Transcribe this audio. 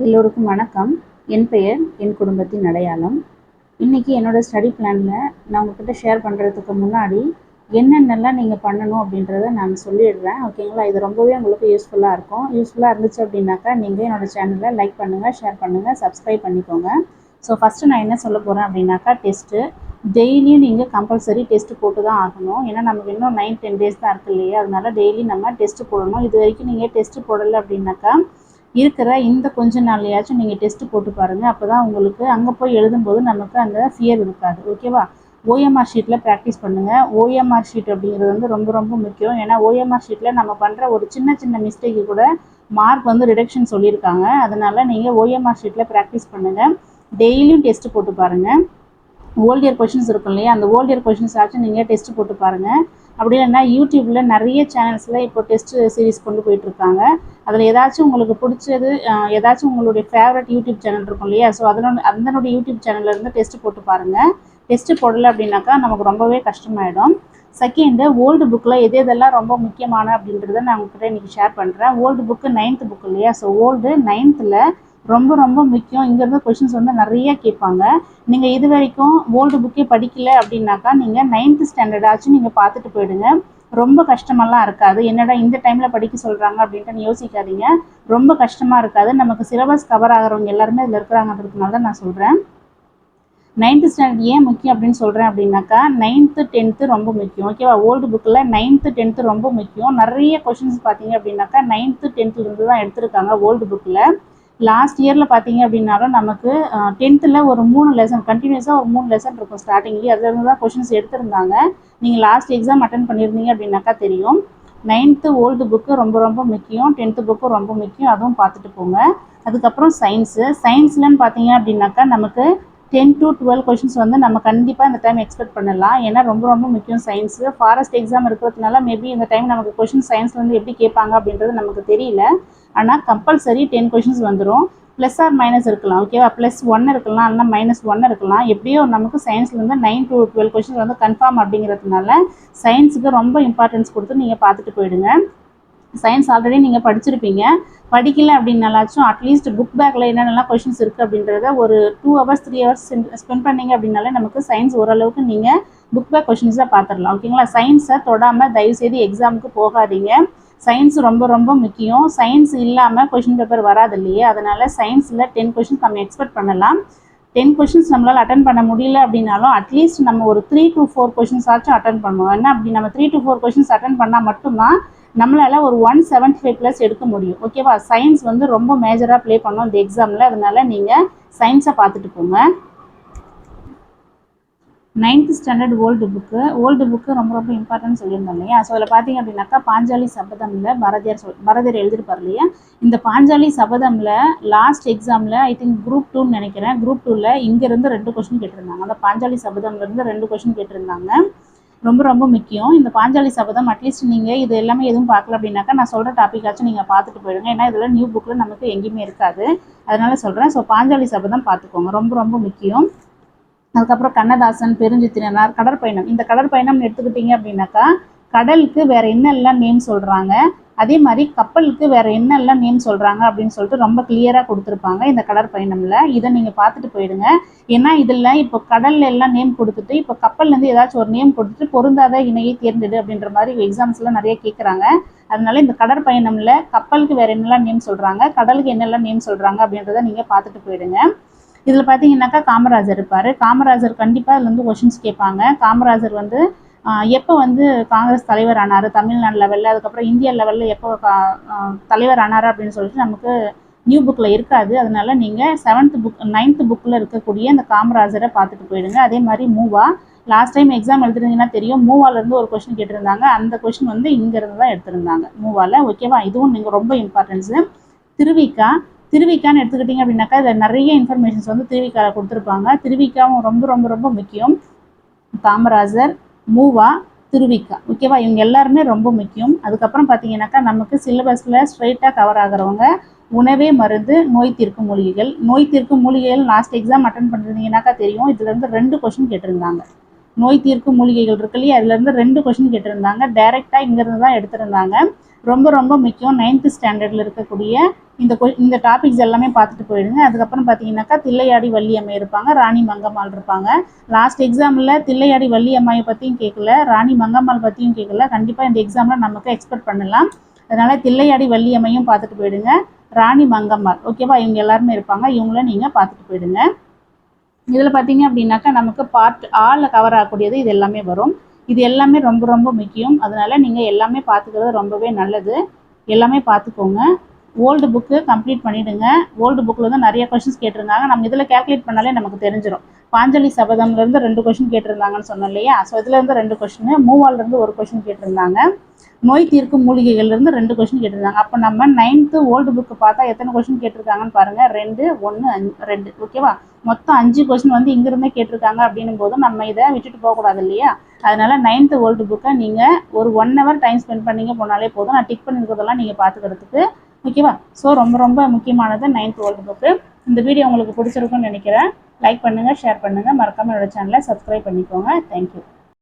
எல்லோருக்கும் வணக்கம். என் பெயர் என் குடும்பத்தின் அடையாளம். இன்றைக்கி என்னோடய ஸ்டடி பிளானில் நான் உங்கள்கிட்ட ஷேர் பண்ணுறதுக்கு முன்னாடி என்னென்னலாம் நீங்கள் பண்ணணும் அப்படின்றத நான் சொல்லிடுறேன். ஓகேங்களா? இது ரொம்பவே உங்களுக்கு யூஸ்ஃபுல்லாக இருக்கும். யூஸ்ஃபுல்லாக இருந்துச்சு அப்படின்னாக்கா நீங்கள் என்னோடய சேனலை லைக் பண்ணுங்கள், ஷேர் பண்ணுங்கள், சப்ஸ்கிரைப் பண்ணிக்கோங்க. ஸோ ஃபஸ்ட்டு நான் என்ன சொல்ல போகிறேன் அப்படின்னாக்கா டெஸ்ட்டு. டெய்லியும் நீங்கள் கம்பல்சரி டெஸ்ட்டு போட்டு தான் ஆகணும். ஏன்னா நமக்கு இன்னும் 9-10 டேஸ் தான் இருக்குது இல்லையா? அதனால டெய்லி நம்ம டெஸ்ட்டு போடணும். இது வரைக்கும் நீங்கள் டெஸ்ட்டு போடலை அப்படின்னாக்கா இருக்கிற இந்த கொஞ்ச நாள்லையாச்சும் நீங்கள் டெஸ்ட்டு போட்டு பாருங்கள். அப்போ தான் உங்களுக்கு அங்கே போய் எழுதும்போது நமக்கு அந்த ஃபியர் இருக்காது. ஓகேவா? ஓஎம்ஆர் ஷீட்டில் ப்ராக்டிஸ் பண்ணுங்கள். ஓஎம்ஆர் ஷீட் அப்படிங்கிறது வந்து ரொம்ப ரொம்ப முக்கியம். ஏன்னா ஓஎம்ஆர் ஷீட்டில் நம்ம பண்ணுற ஒரு சின்ன சின்ன மிஸ்டேக்கு கூட மார்க் வந்து ரிடக்ஷன் சொல்லியிருக்காங்க. அதனால் நீங்கள் ஓஎம்ஆர் ஷீட்டில் ப்ராக்டிஸ் பண்ணுங்கள். டெய்லியும் டெஸ்ட்டு போட்டு பாருங்கள். ஓல்ட் இயர் கொஷின்ஸ் இருக்கும் இல்லையா? அந்த ஓல்ட் இயர் கொஷின்ஸ் ஆச்சும் நீங்கள் டெஸ்ட்டு போட்டு பாருங்கள். அப்படி இல்லைன்னா யூடியூப்பில் நிறைய சேனல்ஸில் இப்போ டெஸ்ட்டு சீரிஸ் கொண்டு போயிட்டுருக்காங்க. அதில் ஏதாச்சும் உங்களுக்கு பிடிச்சது, ஏதாச்சும் உங்களுடைய ஃபேவரட் யூடியூப் சேனல் இருக்கும் இல்லையா? ஸோ அதனுடைய யூடியூப் சேனல்லேருந்து டெஸ்ட்டு போட்டு பாருங்கள். டெஸ்ட்டு போடலை அப்படின்னாக்கா நமக்கு ரொம்பவே கஷ்டமாயிடும். செகண்டு, ஓல்டு புக்கில் எதெல்லாம் ரொம்ப முக்கியமான அப்படின்றத நான் உங்கள்கிட்ட இன்றைக்கி ஷேர் பண்ணுறேன். ஓல்டு புக்கு 9th புக் இல்லையா? ஸோ ஓல்டு 9th ரொம்ப ரொம்ப முக்கியம். இங்கேருந்து கொஷின்ஸ் வந்து நிறைய கேட்பாங்க. நீங்கள் இது வரைக்கும் ஓல்டு புக்கே படிக்கலை அப்படின்னாக்கா நீங்கள் 9th ஸ்டாண்டர்டாச்சும் நீங்கள் பார்த்துட்டு போயிடுங்க. ரொம்ப கஷ்டமெல்லாம் இருக்காது. என்னடா இந்த டைமில் படிக்க சொல்கிறாங்க அப்படின்ட்டு யோசிக்காதீங்க. ரொம்ப கஷ்டமாக இருக்காது. நமக்கு சிலபஸ் கவர் ஆகிறவங்க எல்லாருமே இதில் இருக்கிறாங்கன்றதுனால தான் நான் சொல்கிறேன். 9th ஸ்டாண்டர்ட் ஏன் முக்கியம் அப்படின்னு சொல்கிறேன் அப்படின்னாக்கா 9th 10th ரொம்ப முக்கியம். ஓகேவா? ஓல்டு புக்கில் 9th 10th ரொம்ப முக்கியம். நிறைய கொஷின்ஸ் பார்த்தீங்க அப்படின்னாக்கா 9th 10th தான் எடுத்திருக்காங்க ஓல்டு புக்கில். லாஸ்ட் இயரில் பார்த்தீங்க அப்படின்னாலும் நமக்கு 10th ஒரு 3 லெசன் கண்டினியூஸாக ஒரு 3 லெசன் இருக்கும் ஸ்டார்டிங்லேயே. அதுலேருந்து தான் கொஷின்ஸ் எடுத்திருந்தாங்க. நீங்கள் லாஸ்ட் எக்ஸாம் அட்டன் பண்ணியிருந்தீங்க அப்படின்னாக்கா தெரியும். 9th ஓல்டு புக்கு ரொம்ப ரொம்ப முக்கியம். 10th புக்கு ரொம்ப முக்கியம். அதுவும் பார்த்துட்டு போங்க. அதுக்கப்புறம் சயின்ஸ்லன்னு பார்த்தீங்க அப்படின்னாக்கா நமக்கு 10 to 12 கொஷின்ஸ் வந்து நம்ம கண்டிப்பாக இந்த டைம் எக்ஸ்பெக்ட் பண்ணலாம். ஏன்னா ரொம்ப ரொம்ப முக்கியம் சயின்ஸு. ஃபாரஸ்ட் எக்ஸாம் இருக்கிறதுனால மேபி இந்த டைம் நமக்கு கொஷின் சயின்ஸ்லேருந்து எப்படி கேட்பாங்க அப்படின்றது நமக்கு தெரியல. ஆனால் கம்பல்சரி 10 கொஷின்ஸ் வந்துடும். ப்ளஸ் ஆர் மைனஸ் இருக்கலாம். ஓகேவா? +1 இருக்கலாம், இல்லைனா -1 இருக்கலாம். எப்படியோ நமக்கு சயின்ஸ்லேருந்து 9 to 12 கொஷின்ஸ் வந்து கன்ஃபார்ம் அப்படிங்கிறதுனால சயின்ஸுக்கு ரொம்ப இம்பார்ட்டன்ஸ் கொடுத்து நீங்கள் பார்த்துட்டு போயிடுங்க. சயின்ஸ் ஆல்ரெடி நீங்கள் படிச்சிருப்பீங்க. படிக்கலை அப்படின்னாலாச்சும் அட்லீஸ்ட் புக் பேக்கில் என்னென்னலாம் கொஷின்ஸ் இருக்குது அப்படின்றத ஒரு 2 hours 3 hours ஸ்பெண்ட் பண்ணிங்க அப்படின்னாலே நமக்கு சயின்ஸ் ஓரளவுக்கு நீங்கள் புக் பேக் கொஷின்ஸாக பார்த்துடலாம். ஓகேங்களா? சயின்ஸை தொடாமல் தயவுசெய்து எக்ஸாமுக்கு போகாதீங்க. சயின்ஸ் ரொம்ப ரொம்ப முக்கியம். சயின்ஸ் இல்லாமல் கொஷின் பேப்பர் வராது இல்லையே? அதனால் சயின்ஸில் 10 கொஷின்ஸ் நம்ம எக்ஸ்பெக்ட் பண்ணலாம். 10 கொஷின்ஸ் நம்மளால் அட்டன் பண்ண முடியல அப்படின்னாலும் அட்லீஸ்ட் நம்ம ஒரு 3 to 4 கொஷின்ஸ் ஆச்சும் அட்டன் பண்ணுவோம். ஏன்னா அப்படி நம்ம 3 to 4 கொஷின்ஸ் அட்டன் பண்ணால் மட்டும்தான் நம்மளால் ஒரு 175+ எடுக்க முடியும். ஓகேவா? சயின்ஸ் வந்து ரொம்ப மேஜராக ப்ளே பண்ணோம் இந்த எக்ஸாமில். அதனால் நீங்கள் சயின்ஸை பார்த்துட்டு போங்க. 9th ஸ்டாண்டர்ட் ஓல்டு புக்கு ரொம்ப ரொம்ப இம்பார்ட்டன்ட் சொல்லியிருந்தோம் இல்லையா? ஸோ அதில் பார்த்தீங்க அப்படின்னாக்கா பாஞ்சாலி சபதமில் பாரதியார் எழுதியிருப்பார் இல்லையா? இந்த பாஞ்சாலி சபதமில் லாஸ்ட் எக்ஸாமில் ஐ திங்க் குரூப் 2ன்னு நினைக்கிறேன். குரூப் 2ல் இங்கேருந்து 2 கொஷின் கேட்டிருந்தாங்க. அந்த பாஞ்சாலி சபதம்லேருந்து 2 கொஷின் கேட்டிருந்தாங்க. ரொம்ப ரொம்ப முக்கியம். இந்த பாஞ்சாலி சபதம் அட்லீஸ்ட் நீங்கள் இது எல்லாமே எதுவும் பார்க்கல அப்படின்னாக்கா நான் சொல்கிற டாப்பிக்காச்சும் நீங்கள் பார்த்துட்டு போயிடுங்க. ஏன்னா இதில் நியூ புக்கில் நமக்கு எங்கேயுமே இருக்காது. அதனால் சொல்கிறேன். ஸோ பாஞ்சாலி சபதம் பார்த்துக்கோங்க. ரொம்ப ரொம்ப முக்கியம். அதுக்கப்புறம் கண்ணதாசன், பெருஞ்சித்திரனார், கடற்பயணம். இந்த கடற்பயணம் எடுத்துக்கிட்டிங்க அப்படின்னாக்கா கடலுக்கு வேறு என்னெல்லாம் நேம் சொல்கிறாங்க, அதே மாதிரி கப்பலுக்கு வேறு என்னெல்லாம் நேம் சொல்கிறாங்க அப்படின்னு சொல்லிட்டு ரொம்ப கிளியராக கொடுத்துருப்பாங்க இந்த கடற்பயணமில். இதை நீங்கள் பார்த்துட்டு போயிடுங்க. ஏன்னா இதில் இப்போ கடலில் எல்லாம் நேம் கொடுத்துட்டு இப்போ கப்பல்லேருந்து ஏதாச்சும் ஒரு நேம் கொடுத்துட்டு பொருந்தாத இணையை தேர்ந்தெடு அப்படின்ற மாதிரி எக்ஸாம்ஸ்லாம் நிறைய கேட்குறாங்க. அதனால இந்த கடற்பயணமில் கப்பலுக்கு வேறு என்னெல்லாம் நேம் சொல்கிறாங்க, கடலுக்கு என்னெல்லாம் நேம் சொல்கிறாங்க அப்படின்றத நீங்கள் பார்த்துட்டு போயிடுங்க. இதில் பார்த்தீங்கன்னாக்கா காமராஜர் இருப்பார். காமராஜர் கண்டிப்பாக இதில் வந்து கொஷின்ஸ் கேட்பாங்க. காமராஜர் வந்து எப்போ வந்து காங்கிரஸ் தலைவர் ஆனார் தமிழ்நாடு லெவலில், அதுக்கப்புறம் இந்தியா லெவலில் எப்போ தலைவர் ஆனார் அப்படின்னு சொல்லிட்டு நமக்கு நியூ புக்கில் இருக்காது. அதனால் நீங்கள் 9th புக்கில் இருக்கக்கூடிய இந்த காமராஜரை பார்த்துட்டு போயிடுங்க. அதே மாதிரி மூவா, லாஸ்ட் டைம் எக்ஸாம் எழுதுறீங்கன்னா தெரியும், மூவாலேருந்து ஒரு கொஷின் கேட்டிருந்தாங்க. அந்த கொஷின் வந்து இங்கேருந்து தான் எடுத்திருந்தாங்க மூவாவில். ஓகேவா? இதுவும் நீங்கள் ரொம்ப இம்பார்ட்டன்ஸு. திருவிக்கான்னு எடுத்துக்கிட்டிங்க அப்படின்னாக்கா இதில் நிறைய இன்ஃபர்மேஷன்ஸ் வந்து திருவிக்காவில் கொடுத்துருப்பாங்க. திருவிக்காவும் ரொம்ப ரொம்ப ரொம்ப முக்கியம். காமராஜர், மூவா, திருவிக்கா. ஓகேவா? இவங்க எல்லாருமே ரொம்ப முக்கியம். அதுக்கப்புறம் பார்த்தீங்கன்னாக்கா நமக்கு சிலபஸில் ஸ்ட்ரைட்டாக கவர் ஆகிறவங்க உணவே மருந்து, நோய் தீர்க்கும் மூலிகைகள். நோய் தீர்க்கும் மூலிகைகள் லாஸ்ட் எக்ஸாம் அட்டன் பண்ணிருந்தீங்கன்னாக்கா தெரியும். இதுலேருந்து 2 கொஷின் கேட்டிருந்தாங்க. நோய் தீர்க்கும் மூலிகைகள் இருக்கு இல்லையா? அதுலேருந்து 2 கொஷின் கேட்டிருந்தாங்க. டைரெக்டாக இங்கேருந்து தான் எடுத்திருந்தாங்க. ரொம்ப ரொம்ப முக்கியம். 9th ஸ்டாண்டர்டில் இருக்கக்கூடிய இந்த டாபிக்ஸ் எல்லாமே பார்த்துட்டு போயிடுங்க. அதுக்கப்புறம் பார்த்தீங்கன்னாக்கா தில்லையாடி வள்ளியம்மை இருப்பாங்க, ராணி மங்கம்மாள் இருப்பாங்க. லாஸ்ட் எக்ஸாமில் தில்லையாடி வள்ளியம்மையை பற்றியும் கேட்கல, ராணி மங்கம்மாள் பற்றியும் கேட்கல. கண்டிப்பாக இந்த எக்ஸாமில் நமக்கு எக்ஸ்பெக்ட் பண்ணலாம். அதனால் தில்லையாடி வள்ளியம்மையும் பார்த்துட்டு போயிடுங்க, ராணி மங்கம்மாள் ஓகேவா, இவங்க எல்லாருமே இருப்பாங்க. இவங்கள நீங்கள் பார்த்துட்டு போயிடுங்க. இதில் பார்த்தீங்க அப்படின்னாக்கா நமக்கு பார்ட் ஆளில் கவர் ஆகக்கூடியது இது எல்லாமே வரும். இது எல்லாமே ரொம்ப ரொம்ப முக்கியம். அதனால் நீங்கள் எல்லாமே பார்த்துக்கிறது ரொம்பவே நல்லது. எல்லாமே பார்த்துக்கோங்க. ஓல்டு புக்கு கம்ப்ளீட் பண்ணிவிடுங்க. ஓல்டு புக்கில் தான் நிறைய கொஷின்ஸ் கேட்டிருந்தாங்க. நம்ம இதில் கேல்குலேட் பண்ணாலே நமக்கு தெரிஞ்சிடும். பாஞ்சாலி சபதம்லேருந்து 2 கொஷின் கேட்டிருந்தாங்கன்னு சொன்னோம் இல்லையா. ஸோ இதுலேருந்து 2 கொஷின், மூவாலேருந்து 1 கொஷின் கேட்டிருந்தாங்க. நோய் தீர்க்கும் மூலிகைகள்லேருந்து 2 கொஷின் கேட்டிருந்தாங்க. அப்போ நம்ம 9th ஓல்டு புக்கு பார்த்தா எத்தனை கொஷின் கேட்டிருக்காங்கன்னு பாருங்கள். 2, 1, 2 ஓகேவா. மொத்தம் 5 கொஷின் வந்து இங்கிருந்தே கேட்டிருக்காங்க. அப்படின்னும் போது நம்ம இதை விட்டுட்டு போகக்கூடாது இல்லையா. அதனால் 9th ஓல்டு புக்கை நீங்கள் ஒரு 1 hour டைம் ஸ்பெண்ட் பண்ணிங்க போனாலே போதும். நான் டிக் பண்ணியிருக்கிறதெல்லாம் நீங்கள் பார்த்துக்கிறதுக்கு ஓகேவா. ஸோ ரொம்ப ரொம்ப முக்கியமானது 9th ஓல்டு புக்கு. இந்த வீடியோ உங்களுக்கு பிடிச்சிருக்குன்னு நினைக்கிறேன். லைக் பண்ணுங்கள், ஷேர் பண்ணுங்கள், மறக்காமல் என்னோட சேனலை சப்ஸ்கிரைப் பண்ணிக்கோங்க. தேங்க்யூ.